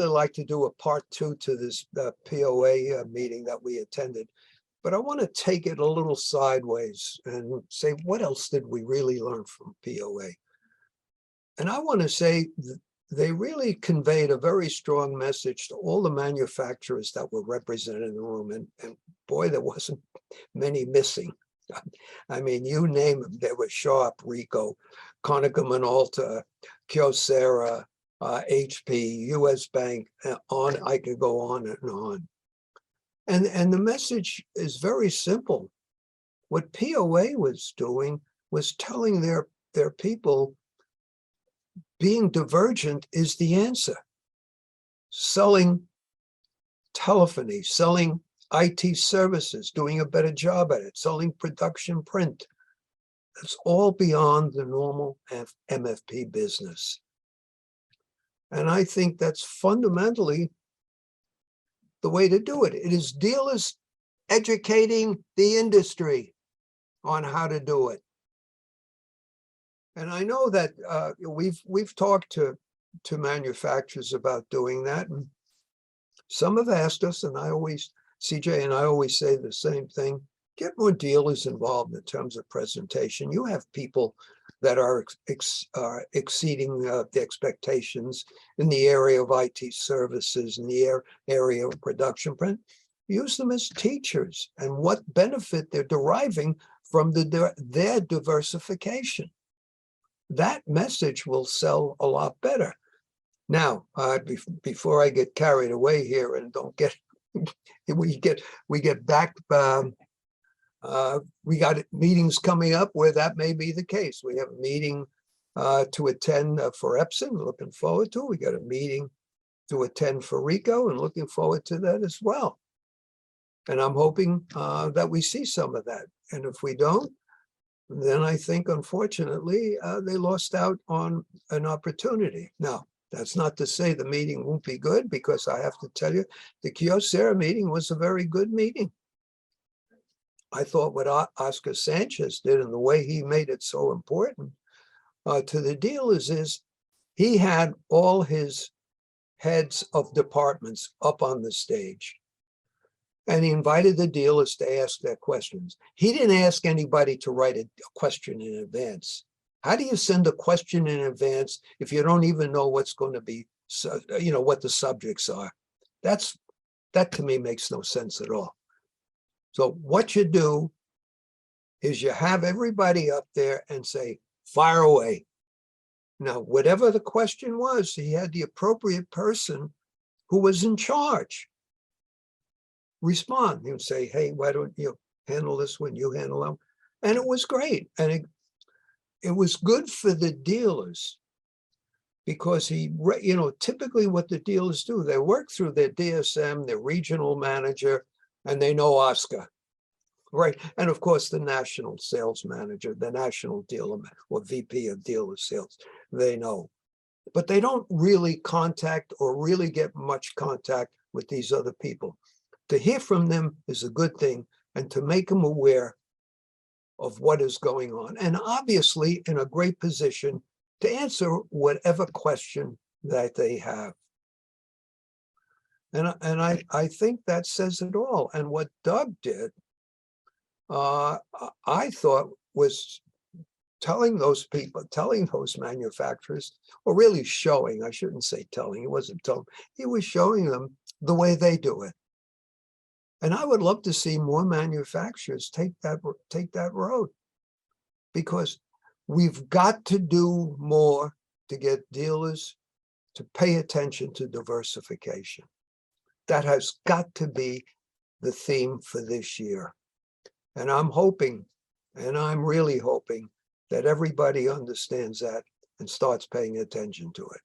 like to do a part 2 to this POA meeting that we attended, but I want to take it a little sideways and say, what else did we really learn from POA? And I want to say they really conveyed a very strong message to all the manufacturers that were represented in the room. And boy, there wasn't many missing. I mean, you name them. There were Sharp, Ricoh, Konica Minolta, Kyocera, HP, US Bank, on. I could go on and on. And the message is very simple. What POA was doing was telling their people being divergent is the answer. Selling telephony, selling IT services, doing a better job at it, selling production print. It's all beyond the normal MFP business. And I think that's fundamentally the way to do it. It is dealers educating the industry on how to do it. And I know that we've talked to manufacturers about doing that. And some have asked us, and CJ and I always say the same thing, get more dealers involved in terms of presentation. You have people that are exceeding the expectations in the area of IT services, in the area of production print. Use them as teachers and what benefit they're deriving from their diversification. That message will sell a lot better. Now, before I get carried away here and don't get, we get back, we got meetings coming up where that may be the case. We have a meeting to attend for Epson, looking forward to. We got a meeting to attend for Ricoh and looking forward to that as well. And I'm hoping that we see some of that. And if we don't, then I think, unfortunately, they lost out on an opportunity. Now, that's not to say the meeting won't be good, because I have to tell you, the Kyocera meeting was a very good meeting. I thought what Oscar Sanchez did and the way he made it so important to the dealers is he had all his heads of departments up on the stage. And he invited the dealers to ask their questions. He didn't ask anybody to write a question in advance. How do you send a question in advance if you don't even know what's going to be, what the subjects are? That to me makes no sense at all. So what you do is you have everybody up there and say, fire away. Now, whatever the question was, he had the appropriate person who was in charge respond. He would say, hey, why don't you handle this one, you handle them? And it was great. And it was good for the dealers because typically what the dealers do, they work through their DSM, their regional manager, and they know Oscar, right? And of course, the national sales manager, the national dealer or VP of dealer sales, they know. But they don't really contact or really get much contact with these other people. To hear from them is a good thing, and to make them aware of what is going on. And obviously in a great position to answer whatever question that they have. And I think that says it all. And what Doug did, I thought, was telling those people, telling those manufacturers, or really showing, I shouldn't say telling, he wasn't telling, he was showing them the way they do it. And I would love to see more manufacturers take that road, because we've got to do more to get dealers to pay attention to diversification. That has got to be the theme for this year. And I'm hoping, and I'm really hoping, that everybody understands that and starts paying attention to it.